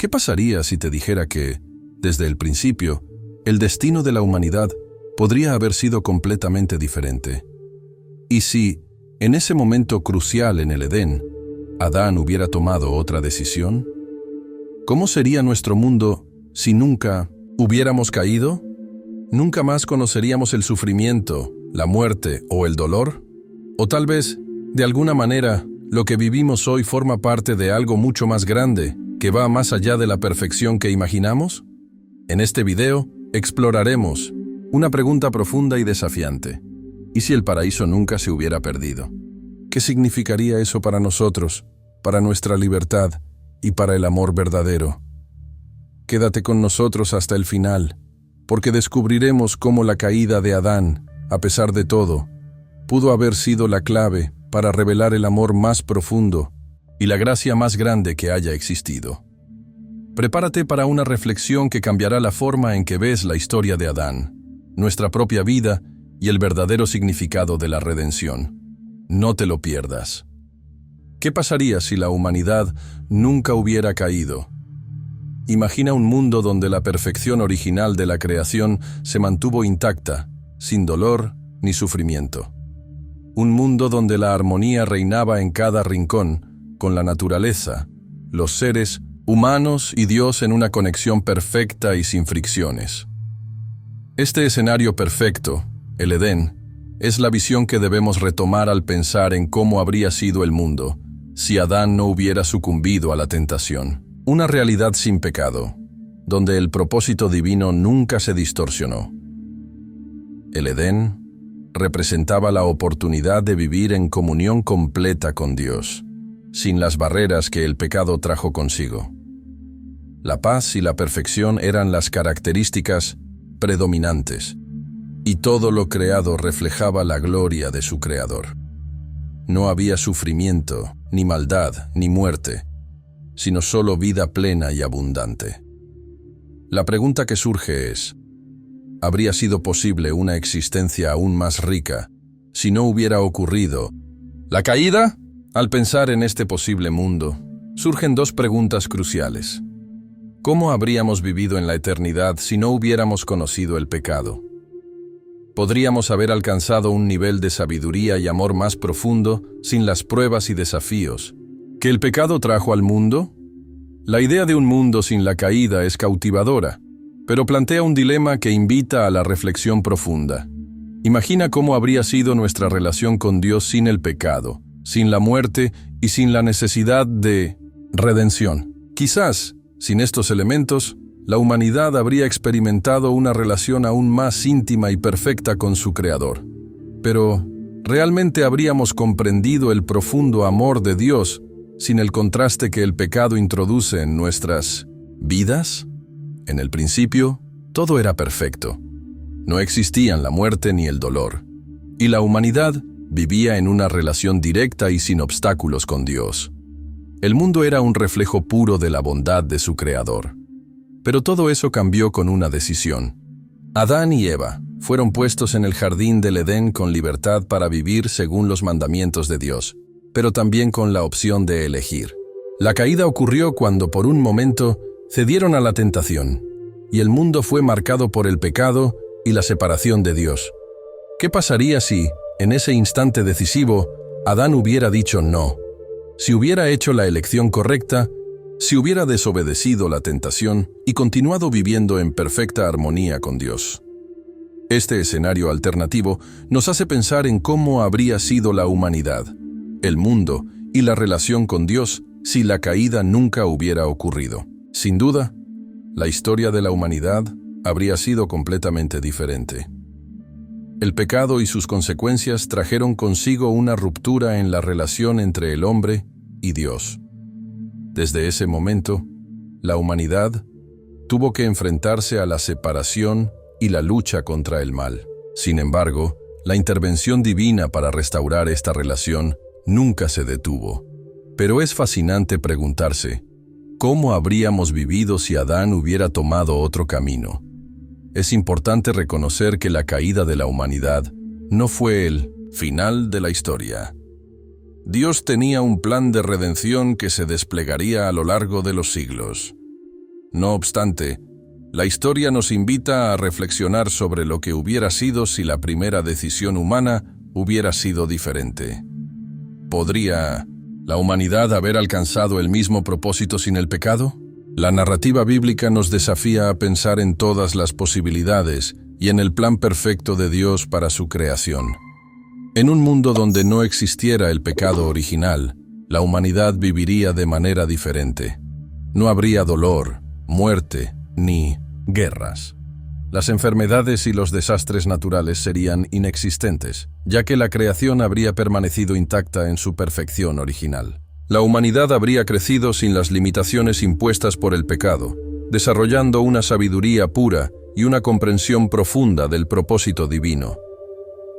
¿Qué pasaría si te dijera que, desde el principio, el destino de la humanidad podría haber sido completamente diferente? ¿Y si, en ese momento crucial en el Edén, Adán hubiera tomado otra decisión? ¿Cómo sería nuestro mundo si nunca hubiéramos caído? ¿Nunca más conoceríamos el sufrimiento, la muerte o el dolor? ¿O tal vez, de alguna manera, lo que vivimos hoy forma parte de algo mucho más grande, que va más allá de la perfección que imaginamos? En este video, exploraremos una pregunta profunda y desafiante. ¿Y si el paraíso nunca se hubiera perdido? ¿Qué significaría eso para nosotros, para nuestra libertad y para el amor verdadero? Quédate con nosotros hasta el final, porque descubriremos cómo la caída de Adán, a pesar de todo, pudo haber sido la clave para revelar el amor más profundo y la gracia más grande que haya existido. Prepárate para una reflexión que cambiará la forma en que ves la historia de Adán, nuestra propia vida y el verdadero significado de la redención. No te lo pierdas. ¿Qué pasaría si la humanidad nunca hubiera caído? Imagina un mundo donde la perfección original de la creación se mantuvo intacta, sin dolor ni sufrimiento. Un mundo donde la armonía reinaba en cada rincón, con la naturaleza, los seres humanos y Dios en una conexión perfecta y sin fricciones. Este escenario perfecto, el Edén, es la visión que debemos retomar al pensar en cómo habría sido el mundo si Adán no hubiera sucumbido a la tentación. Una realidad sin pecado, donde el propósito divino nunca se distorsionó. El Edén representaba la oportunidad de vivir en comunión completa con Dios, sin las barreras que el pecado trajo consigo. La paz y la perfección eran las características predominantes, y todo lo creado reflejaba la gloria de su Creador. No había sufrimiento, ni maldad, ni muerte, sino solo vida plena y abundante. La pregunta que surge es, ¿habría sido posible una existencia aún más rica si no hubiera ocurrido la caída? Al pensar en este posible mundo, surgen dos preguntas cruciales. ¿Cómo habríamos vivido en la eternidad si no hubiéramos conocido el pecado? ¿Podríamos haber alcanzado un nivel de sabiduría y amor más profundo sin las pruebas y desafíos que el pecado trajo al mundo? La idea de un mundo sin la caída es cautivadora, pero plantea un dilema que invita a la reflexión profunda. Imagina cómo habría sido nuestra relación con Dios sin el pecado, sin la muerte y sin la necesidad de redención. Quizás, sin estos elementos, la humanidad habría experimentado una relación aún más íntima y perfecta con su Creador. Pero, ¿realmente habríamos comprendido el profundo amor de Dios sin el contraste que el pecado introduce en nuestras vidas? En el principio, todo era perfecto. No existían la muerte ni el dolor, y la humanidad vivía en una relación directa y sin obstáculos con Dios. El mundo era un reflejo puro de la bondad de su Creador. Pero todo eso cambió con una decisión. Adán y Eva fueron puestos en el jardín del Edén con libertad para vivir según los mandamientos de Dios, pero también con la opción de elegir. La caída ocurrió cuando por un momento cedieron a la tentación, y el mundo fue marcado por el pecado y la separación de Dios. ¿Qué pasaría si, en ese instante decisivo, Adán hubiera dicho no? Si hubiera hecho la elección correcta, si hubiera desobedecido la tentación y continuado viviendo en perfecta armonía con Dios. Este escenario alternativo nos hace pensar en cómo habría sido la humanidad, el mundo y la relación con Dios si la caída nunca hubiera ocurrido. Sin duda, la historia de la humanidad habría sido completamente diferente. El pecado y sus consecuencias trajeron consigo una ruptura en la relación entre el hombre y Dios. Desde ese momento, la humanidad tuvo que enfrentarse a la separación y la lucha contra el mal. Sin embargo, la intervención divina para restaurar esta relación nunca se detuvo. Pero es fascinante preguntarse, ¿cómo habríamos vivido si Adán hubiera tomado otro camino? Es importante reconocer que la caída de la humanidad no fue el final de la historia. Dios tenía un plan de redención que se desplegaría a lo largo de los siglos. No obstante, la historia nos invita a reflexionar sobre lo que hubiera sido si la primera decisión humana hubiera sido diferente. ¿Podría la humanidad haber alcanzado el mismo propósito sin el pecado? La narrativa bíblica nos desafía a pensar en todas las posibilidades y en el plan perfecto de Dios para su creación. En un mundo donde no existiera el pecado original, la humanidad viviría de manera diferente. No habría dolor, muerte, ni guerras. Las enfermedades y los desastres naturales serían inexistentes, ya que la creación habría permanecido intacta en su perfección original. La humanidad habría crecido sin las limitaciones impuestas por el pecado, desarrollando una sabiduría pura y una comprensión profunda del propósito divino.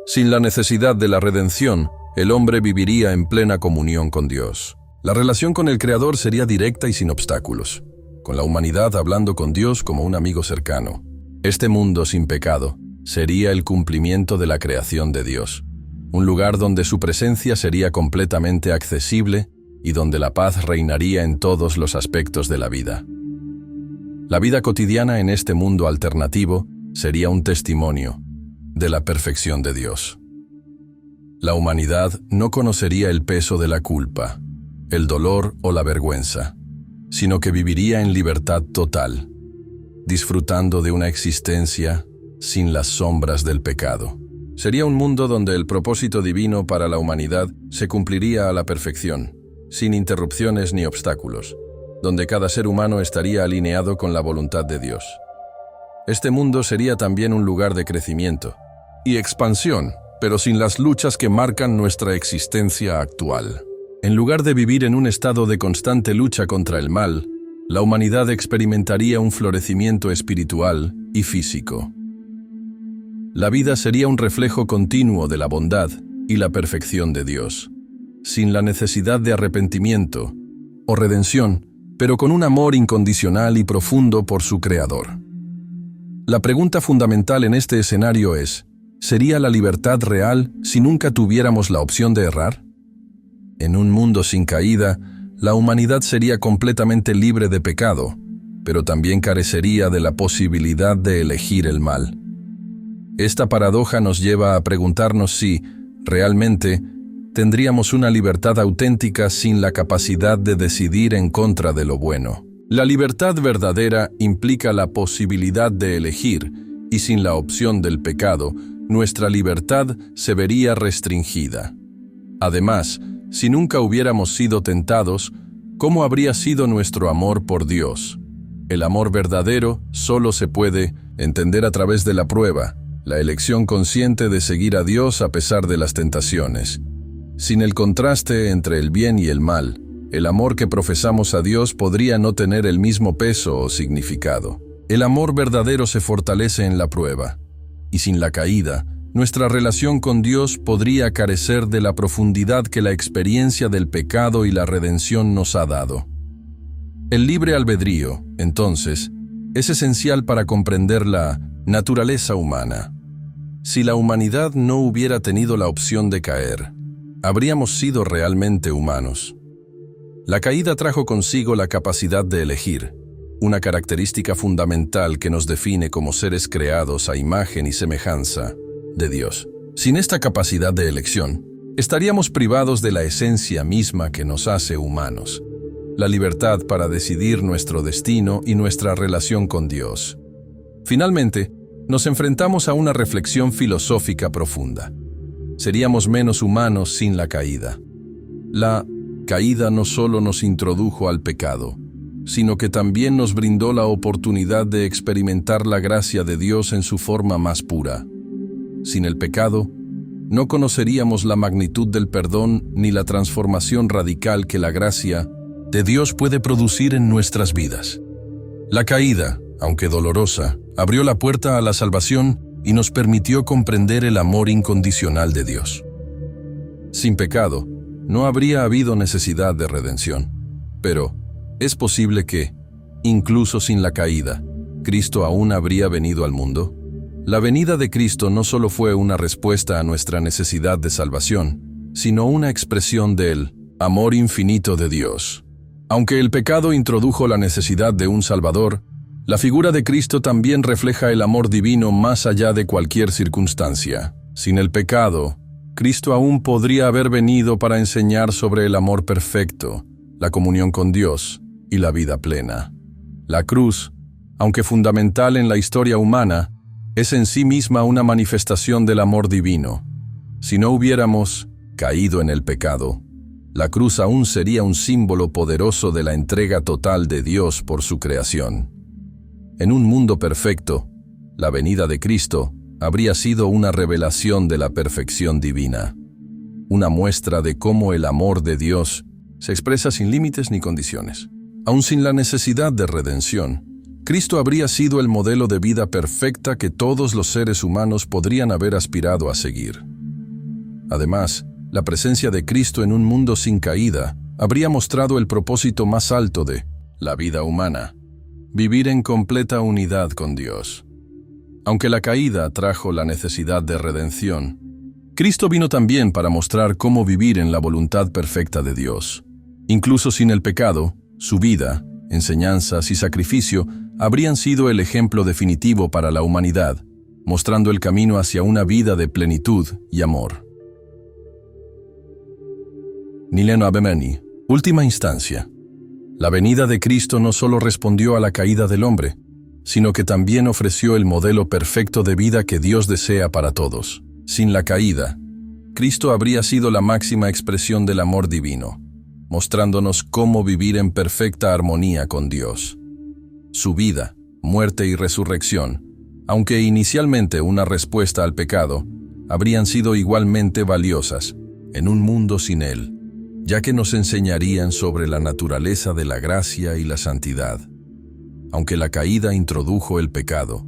Sin la necesidad de la redención, el hombre viviría en plena comunión con Dios. La relación con el Creador sería directa y sin obstáculos, con la humanidad hablando con Dios como un amigo cercano. Este mundo sin pecado sería el cumplimiento de la creación de Dios, un lugar donde su presencia sería completamente accesible y donde la paz reinaría en todos los aspectos de la vida. La vida cotidiana en este mundo alternativo sería un testimonio de la perfección de Dios. La humanidad no conocería el peso de la culpa, el dolor o la vergüenza, sino que viviría en libertad total, disfrutando de una existencia sin las sombras del pecado. Sería un mundo donde el propósito divino para la humanidad se cumpliría a la perfección, sin interrupciones ni obstáculos, donde cada ser humano estaría alineado con la voluntad de Dios. Este mundo sería también un lugar de crecimiento y expansión, pero sin las luchas que marcan nuestra existencia actual. En lugar de vivir en un estado de constante lucha contra el mal, la humanidad experimentaría un florecimiento espiritual y físico. La vida sería un reflejo continuo de la bondad y la perfección de Dios, sin la necesidad de arrepentimiento o redención, pero con un amor incondicional y profundo por su Creador. La pregunta fundamental en este escenario es: ¿sería la libertad real si nunca tuviéramos la opción de errar? En un mundo sin caída, la humanidad sería completamente libre de pecado, pero también carecería de la posibilidad de elegir el mal. Esta paradoja nos lleva a preguntarnos si, realmente, tendríamos una libertad auténtica sin la capacidad de decidir en contra de lo bueno. La libertad verdadera implica la posibilidad de elegir, y sin la opción del pecado, nuestra libertad se vería restringida. Además, si nunca hubiéramos sido tentados, ¿cómo habría sido nuestro amor por Dios? El amor verdadero solo se puede entender a través de la prueba, la elección consciente de seguir a Dios a pesar de las tentaciones. Sin el contraste entre el bien y el mal, el amor que profesamos a Dios podría no tener el mismo peso o significado. El amor verdadero se fortalece en la prueba, y sin la caída, nuestra relación con Dios podría carecer de la profundidad que la experiencia del pecado y la redención nos ha dado. El libre albedrío, entonces, es esencial para comprender la naturaleza humana. Si la humanidad no hubiera tenido la opción de caer, habríamos sido realmente humanos. La caída trajo consigo la capacidad de elegir, una característica fundamental que nos define como seres creados a imagen y semejanza de Dios. Sin esta capacidad de elección, estaríamos privados de la esencia misma que nos hace humanos, la libertad para decidir nuestro destino y nuestra relación con Dios. Finalmente, nos enfrentamos a una reflexión filosófica profunda. Seríamos menos humanos sin la caída. La caída no solo nos introdujo al pecado, sino que también nos brindó la oportunidad de experimentar la gracia de Dios en su forma más pura. Sin el pecado, no conoceríamos la magnitud del perdón ni la transformación radical que la gracia de Dios puede producir en nuestras vidas. La caída, aunque dolorosa, abrió la puerta a la salvación y nos permitió comprender el amor incondicional de Dios. Sin pecado, no habría habido necesidad de redención, pero es posible que, incluso sin la caída, ¿Cristo aún habría venido al mundo? La venida de Cristo no solo fue una respuesta a nuestra necesidad de salvación, sino una expresión del amor infinito de Dios. Aunque el pecado introdujo la necesidad de un Salvador, la figura de Cristo también refleja el amor divino más allá de cualquier circunstancia. Sin el pecado, Cristo aún podría haber venido para enseñar sobre el amor perfecto, la comunión con Dios y la vida plena. La cruz, aunque fundamental en la historia humana, es en sí misma una manifestación del amor divino. Si no hubiéramos caído en el pecado, la cruz aún sería un símbolo poderoso de la entrega total de Dios por su creación. En un mundo perfecto, la venida de Cristo habría sido una revelación de la perfección divina, una muestra de cómo el amor de Dios se expresa sin límites ni condiciones. Aun sin la necesidad de redención, Cristo habría sido el modelo de vida perfecta que todos los seres humanos podrían haber aspirado a seguir. Además, la presencia de Cristo en un mundo sin caída habría mostrado el propósito más alto de la vida humana: vivir en completa unidad con Dios. Aunque la caída trajo la necesidad de redención, Cristo vino también para mostrar cómo vivir en la voluntad perfecta de Dios. Incluso sin el pecado, su vida, enseñanzas y sacrificio habrían sido el ejemplo definitivo para la humanidad, mostrando el camino hacia una vida de plenitud y amor. Nileno Abemeni, última instancia. La venida de Cristo no solo respondió a la caída del hombre, sino que también ofreció el modelo perfecto de vida que Dios desea para todos. Sin la caída, Cristo habría sido la máxima expresión del amor divino, mostrándonos cómo vivir en perfecta armonía con Dios. Su vida, muerte y resurrección, aunque inicialmente una respuesta al pecado, habrían sido igualmente valiosas en un mundo sin Él, ya que nos enseñarían sobre la naturaleza de la gracia y la santidad. Aunque la caída introdujo el pecado,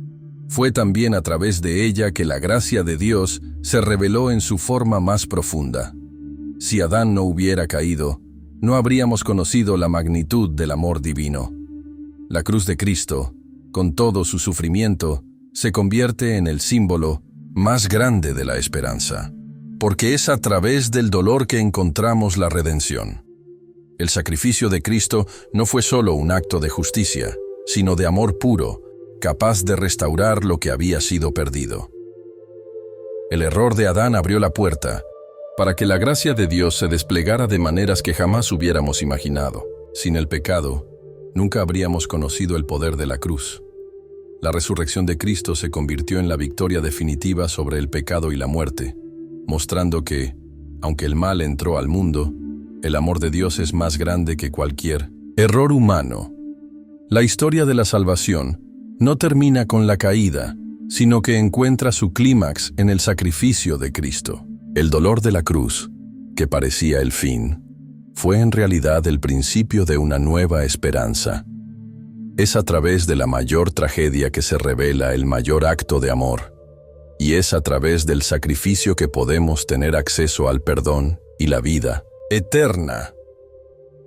fue también a través de ella que la gracia de Dios se reveló en su forma más profunda. Si Adán no hubiera caído, no habríamos conocido la magnitud del amor divino. La cruz de Cristo, con todo su sufrimiento, se convierte en el símbolo más grande de la esperanza, porque es a través del dolor que encontramos la redención. El sacrificio de Cristo no fue solo un acto de justicia, sino de amor puro, capaz de restaurar lo que había sido perdido. El error de Adán abrió la puerta para que la gracia de Dios se desplegara de maneras que jamás hubiéramos imaginado. Sin el pecado, nunca habríamos conocido el poder de la cruz. La resurrección de Cristo se convirtió en la victoria definitiva sobre el pecado y la muerte, mostrando que, aunque el mal entró al mundo, el amor de Dios es más grande que cualquier error humano. La historia de la salvación no termina con la caída, sino que encuentra su clímax en el sacrificio de Cristo. El dolor de la cruz, que parecía el fin, fue en realidad el principio de una nueva esperanza. Es a través de la mayor tragedia que se revela el mayor acto de amor, y es a través del sacrificio que podemos tener acceso al perdón y la vida eterna.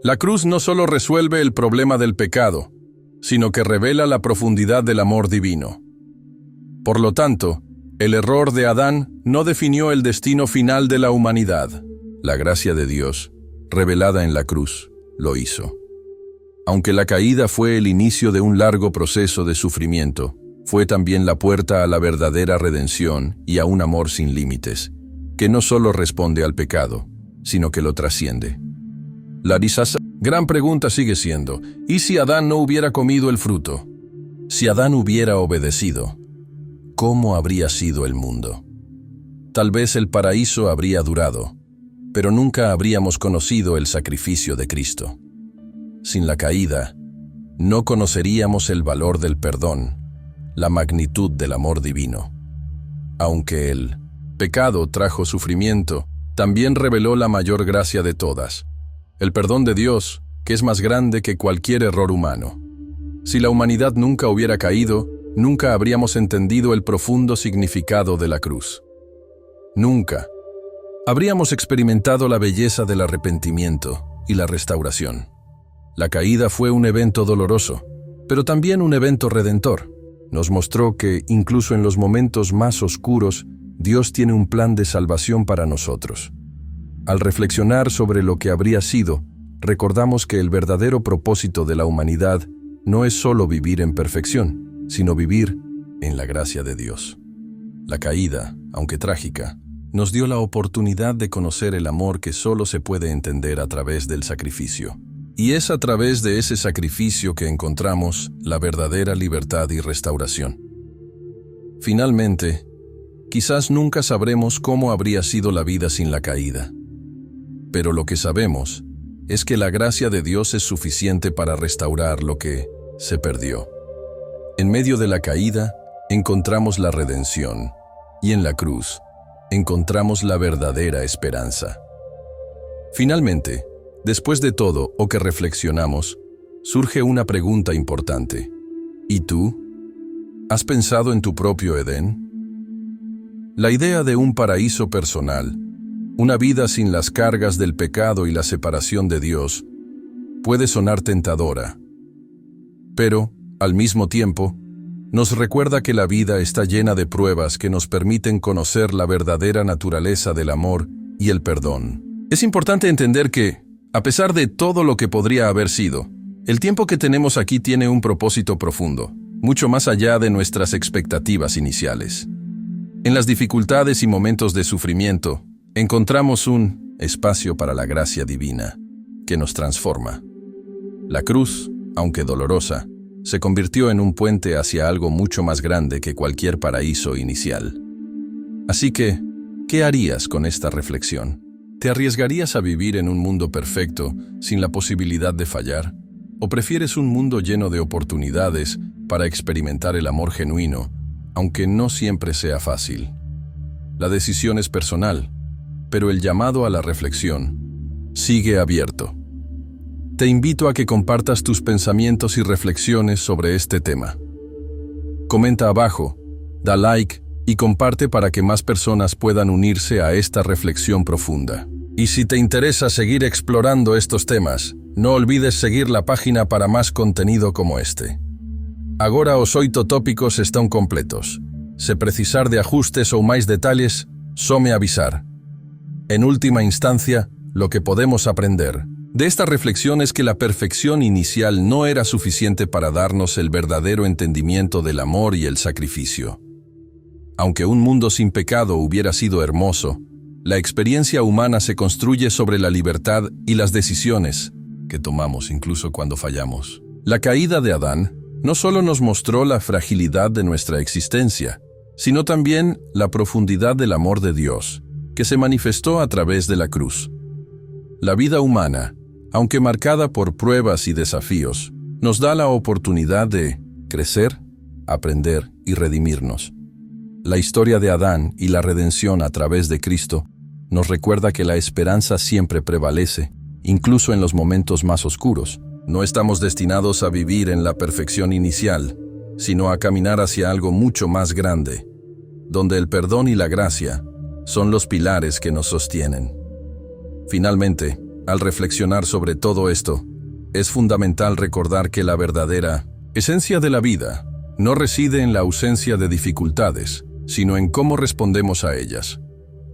La cruz no solo resuelve el problema del pecado, sino que revela la profundidad del amor divino. Por lo tanto, el error de Adán no definió el destino final de la humanidad. La gracia de Dios, revelada en la cruz, lo hizo. Aunque la caída fue el inicio de un largo proceso de sufrimiento, fue también la puerta a la verdadera redención y a un amor sin límites, que no solo responde al pecado, sino que lo trasciende. La gran pregunta sigue siendo, ¿y si Adán no hubiera comido el fruto? Si Adán hubiera obedecido, ¿cómo habría sido el mundo? Tal vez el paraíso habría durado, pero nunca habríamos conocido el sacrificio de Cristo. Sin la caída, no conoceríamos el valor del perdón, la magnitud del amor divino. Aunque el pecado trajo sufrimiento, también reveló la mayor gracia de todas, el perdón de Dios, que es más grande que cualquier error humano. Si la humanidad nunca hubiera caído, nunca habríamos entendido el profundo significado de la cruz. Nunca habríamos experimentado la belleza del arrepentimiento y la restauración. La caída fue un evento doloroso, pero también un evento redentor. Nos mostró que, incluso en los momentos más oscuros, Dios tiene un plan de salvación para nosotros. Al reflexionar sobre lo que habría sido recordamos que el verdadero propósito de la humanidad no es solo vivir en perfección, sino vivir en la gracia de Dios. La caída, aunque trágica, nos dio la oportunidad de conocer el amor que solo se puede entender a través del sacrificio. Y es a través de ese sacrificio que encontramos la verdadera libertad y restauración. Finalmente, quizás nunca sabremos cómo habría sido la vida sin la caída. Pero lo que sabemos es que la gracia de Dios es suficiente para restaurar lo que se perdió. En medio de la caída, encontramos la redención, y en la cruz, encontramos la verdadera esperanza. Finalmente, después de todo o que reflexionamos, surge una pregunta importante. ¿Y tú? ¿Has pensado en tu propio Edén? La idea de un paraíso personal, una vida sin las cargas del pecado y la separación de Dios, puede sonar tentadora. Pero, al mismo tiempo, nos recuerda que la vida está llena de pruebas que nos permiten conocer la verdadera naturaleza del amor y el perdón. Es importante entender que, a pesar de todo lo que podría haber sido, el tiempo que tenemos aquí tiene un propósito profundo, mucho más allá de nuestras expectativas iniciales. En las dificultades y momentos de sufrimiento, encontramos un espacio para la gracia divina, que nos transforma. La cruz, aunque dolorosa, se convirtió en un puente hacia algo mucho más grande que cualquier paraíso inicial. Así que, ¿qué harías con esta reflexión? ¿Te arriesgarías a vivir en un mundo perfecto, sin la posibilidad de fallar? ¿O prefieres un mundo lleno de oportunidades para experimentar el amor genuino, aunque no siempre sea fácil? La decisión es personal, pero el llamado a la reflexión sigue abierto. Te invito a que compartas tus pensamientos y reflexiones sobre este tema. Comenta abajo, da like y comparte para que más personas puedan unirse a esta reflexión profunda. Y si te interesa seguir explorando estos temas, no olvides seguir la página para más contenido como este. Agora os 8 tópicos están completos. Se precisar de ajustes ou máis detalles, só me avisar. En última instancia, lo que podemos aprender de esta reflexión es que la perfección inicial no era suficiente para darnos el verdadero entendimiento del amor y el sacrificio. Aunque un mundo sin pecado hubiera sido hermoso, la experiencia humana se construye sobre la libertad y las decisiones que tomamos incluso cuando fallamos. La caída de Adán no solo nos mostró la fragilidad de nuestra existencia, sino también la profundidad del amor de Dios, que se manifestó a través de la cruz. La vida humana, aunque marcada por pruebas y desafíos, nos da la oportunidad de crecer, aprender y redimirnos. La historia de Adán y la redención a través de Cristo nos recuerda que la esperanza siempre prevalece, incluso en los momentos más oscuros. No estamos destinados a vivir en la perfección inicial, sino a caminar hacia algo mucho más grande, donde el perdón y la gracia son los pilares que nos sostienen. Finalmente, al reflexionar sobre todo esto, es fundamental recordar que la verdadera esencia de la vida no reside en la ausencia de dificultades, sino en cómo respondemos a ellas.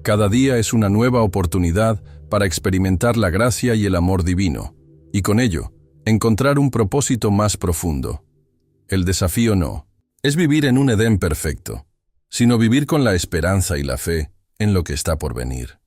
Cada día es una nueva oportunidad para experimentar la gracia y el amor divino, y con ello, encontrar un propósito más profundo. El desafío no es vivir en un Edén perfecto, sino vivir con la esperanza y la fe en lo que está por venir.